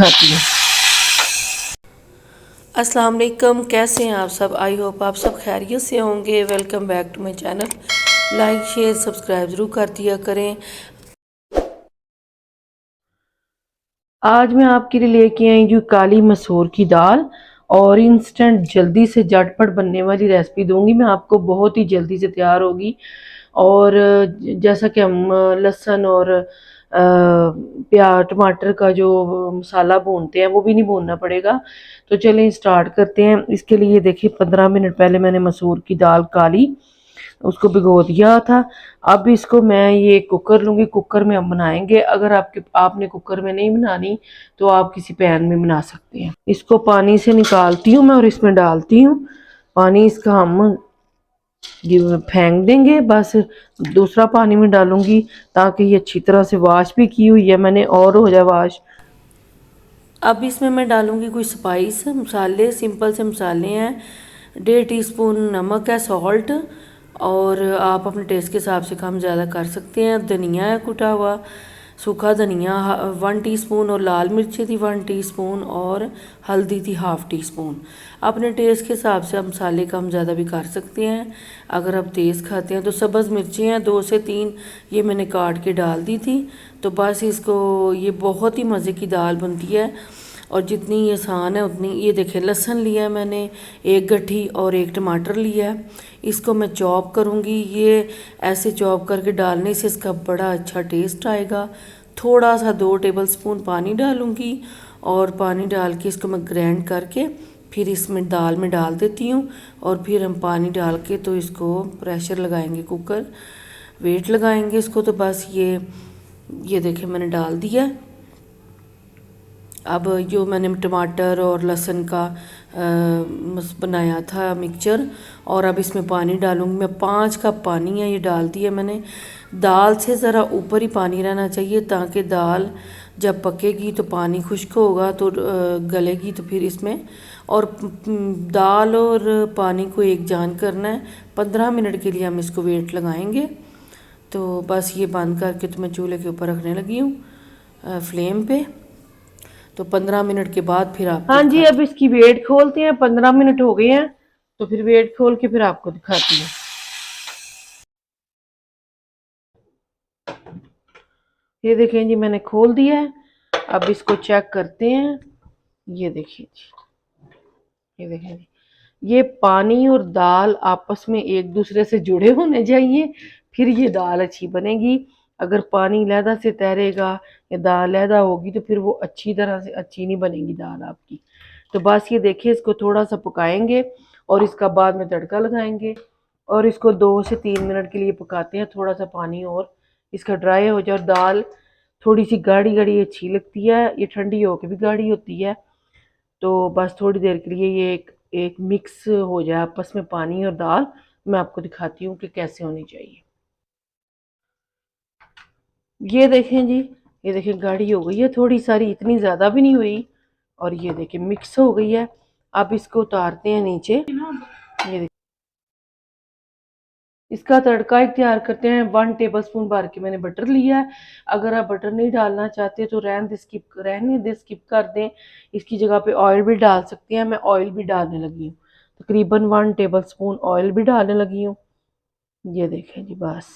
खाती हूँ। अस्सलाम वालेकुम, कैसे हैं आप सब। आई होप आप सब खैरियत से होंगे। Welcome back to my channel. Like share subscribe ज़रूर कर दिया करें। आज मैं आपके लिए लेके आई जो काली मसूर की दाल और इंस्टेंट जल्दी से झटपट बनने वाली रेसिपी दूंगी मैं आपको। बहुत ही जल्दी से तैयार होगी। और जैसा कि हम लहसुन और प्याज टमाटर का जो मसाला भूनते हैं वो भी नहीं भूनना पड़ेगा। तो चलें स्टार्ट करते हैं। इसके लिए देखिए 15 मिनट पहले मैंने मसूर की दाल काली उसको भिगो दिया था। अब इसको मैं ये कुकर लूंगी। कुकर में हम बनाएंगे। अगर आपने कुकर में नहीं बनानी तो आप किसी पैन में बना सकते हैं। इसको पानी से निकालती हूँ मैं और इसमें डालती हूँ पानी। इसका हम ये फेंक देंगे। बस दूसरा पानी में डालूंगी ताकि ये अच्छी तरह से वॉश भी की हुई है मैंने और हो जाए वॉश। अब इसमें मैं डालूंगी कुछ स्पाइस मसाले, सिंपल से मसाले हैं। 1.5 टीस्पून नमक है, सॉल्ट। और आप अपने टेस्ट के हिसाब से कम ज़्यादा कर सकते हैं। धनिया है कुटा हुआ, सूखा धनिया 1 टीस्पून, और लाल मिर्ची थी 1 टीस्पून, और हल्दी थी 1/2 टीस्पून। अपने टेस्ट के हिसाब से आप मसाले कम ज़्यादा भी कर सकते हैं। अगर आप तेज़ खाते हैं तो सब्ज़ मिर्ची हैं 2 से 3, ये मैंने काट के डाल दी थी। तो बस इसको, ये बहुत ही मज़े की दाल बनती है और जितनी ये आसान है उतनी। ये देखें, लहसुन लिया है मैंने 1 गट्ठी और 1 टमाटर लिया है। इसको मैं चॉप करूँगी। ये ऐसे चॉप करके डालने से इसका बड़ा अच्छा टेस्ट आएगा। थोड़ा सा 2 टेबलस्पून पानी डालूँगी और पानी डाल के इसको मैं ग्राइंड करके फिर इसमें दाल में डाल देती हूँ। और फिर हम पानी डाल के तो इसको प्रेशर लगाएंगे, कुकर वेट लगाएंगे इसको। तो बस ये देखें मैंने डाल दिया। अब जो मैंने टमाटर और लहसुन का बनाया था मिक्सचर, और अब इसमें पानी डालूंगी मैं। 5 कप पानी है ये डाल दिया मैंने। दाल से ज़रा ऊपर ही पानी रहना चाहिए ताकि दाल जब पकेगी तो पानी खुश्क होगा तो गलेगी तो फिर इसमें। और दाल और पानी को एक जान करना है। 15 मिनट के लिए हम इसको वेट लगाएंगे। तो बस ये बंद करके तो मैं चूल्हे के ऊपर रखने लगी हूँ फ्लेम पे। तो 15 मिनट के बाद फिर आपको हाँ जी, अब दिखाती इसकी वेट खोलते हैं। 15 मिनट हो गए हैं तो फिर वेट खोल के फिर आपको दिखाती हूँ। ये देखें जी, मैंने खोल दिया है। अब इसको चेक करते हैं। ये देखिए जी, ये देखें जी, ये पानी और दाल आपस में एक दूसरे से जुड़े होने चाहिए, फिर ये दाल अच्छी बनेगी। अगर पानी लहदा से तैरेगा या दाल लहदा होगी तो फिर वो अच्छी तरह से अच्छी नहीं बनेगी दाल आपकी। तो बस ये देखिए, इसको थोड़ा सा पकाएंगे और इसका बाद में तड़का लगाएंगे। और इसको 2 से 3 मिनट के लिए पकाते हैं। थोड़ा सा पानी और इसका ड्राई हो जाए। और दाल थोड़ी सी गाढ़ी गाढ़ी अच्छी लगती है, ये ठंडी होकर भी गाढ़ी होती है। तो बस थोड़ी देर के लिए ये एक मिक्स हो जाए आपस में पानी और दाल। मैं आपको दिखाती हूँ कि कैसे होनी चाहिए। ये देखें जी, ये देखें गाढ़ी हो गई है थोड़ी सारी, इतनी ज़्यादा भी नहीं हुई। और ये देखें मिक्स हो गई है। अब इसको उतारते हैं नीचे। ये देखिए, इसका तड़का एक तैयार करते हैं। 1 टेबल स्पून भर के मैंने बटर लिया है। अगर आप बटर नहीं डालना चाहते तो रहने दे, स्किप कर दें। इसकी जगह पे ऑयल भी डाल सकते हैं। मैं ऑयल भी डालने लगी हूँ, तकरीबन 1 टेबल स्पून ऑयल भी डालने लगी हूँ। ये देखें जी बस।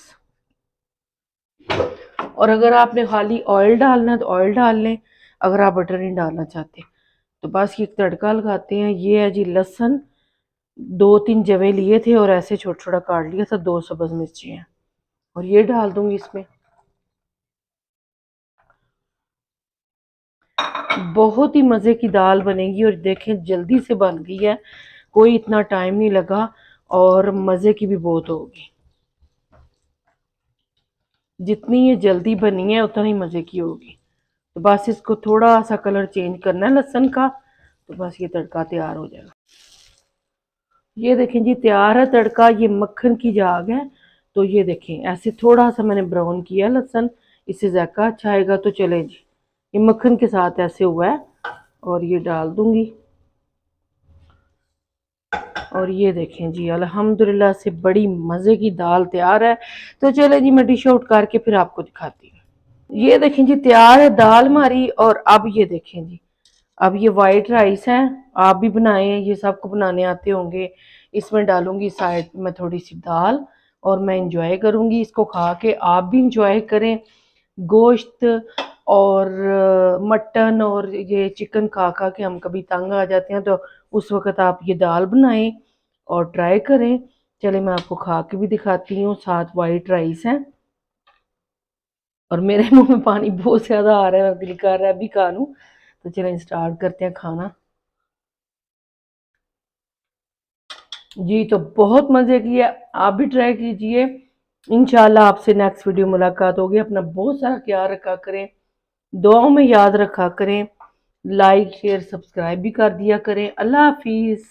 और अगर आपने खाली ऑयल डालना है तो ऑयल डाल लें, अगर आप बटर नहीं डालना चाहते। तो बस ये तड़का लगाते हैं। ये है जी लहसुन, 2-3 जवे लिए थे और ऐसे छोटा छोटा काट लिया था। 2 सब्ज मिर्ची हैं और ये डाल दूंगी इसमें। बहुत ही मज़े की दाल बनेगी और देखें जल्दी से बन गई है, कोई इतना टाइम नहीं लगा और मज़े की भी बहुत होगी। जितनी ये जल्दी बनी है उतना ही मज़े की होगी। तो बस इसको थोड़ा सा कलर चेंज करना है लहसुन का, तो बस ये तड़का तैयार हो जाएगा। ये देखें जी तैयार है तड़का। ये मक्खन की जाग है। तो ये देखें ऐसे थोड़ा सा मैंने ब्राउन किया लहसुन, इससे जायका अच्छा आएगा। तो चले जी, ये मक्खन के साथ ऐसे हुआ है और ये डाल दूंगी। और ये देखें जी अल्हम्दुलिल्लाह से बड़ी मज़े की दाल तैयार है। तो चले जी, मैं डिश आउट करके फिर आपको दिखाती हूँ। ये देखें जी तैयार है दाल हमारी। और अब ये देखें जी, अब ये वाइट राइस है, आप भी बनाएं, ये सबको बनाने आते होंगे। इसमें डालूंगी साइड में थोड़ी सी दाल और मैं इंजॉय करूंगी इसको खा के, आप भी इंजॉय करें। गोश्त और मटन और ये चिकन खा खा के हम कभी तंग आ जाते हैं, तो उस वक्त आप ये दाल बनाएं और ट्राई करें। चले मैं आपको खा के भी दिखाती हूँ। साथ वाइट राइस है और मेरे मुंह में पानी बहुत ज्यादा आ रहा है, दिल कर रहा है अभी खा लूं। तो चलें स्टार्ट करते हैं खाना। जी तो बहुत मजे की है, आप भी ट्राई कीजिए। इंशाल्लाह आपसे नेक्स्ट वीडियो मुलाकात होगी। अपना बहुत सारा ख्याल रखा करें, दुआओं में याद रखा करें, लाइक शेयर सब्सक्राइब भी कर दिया करें। अल्लाह हाफिज।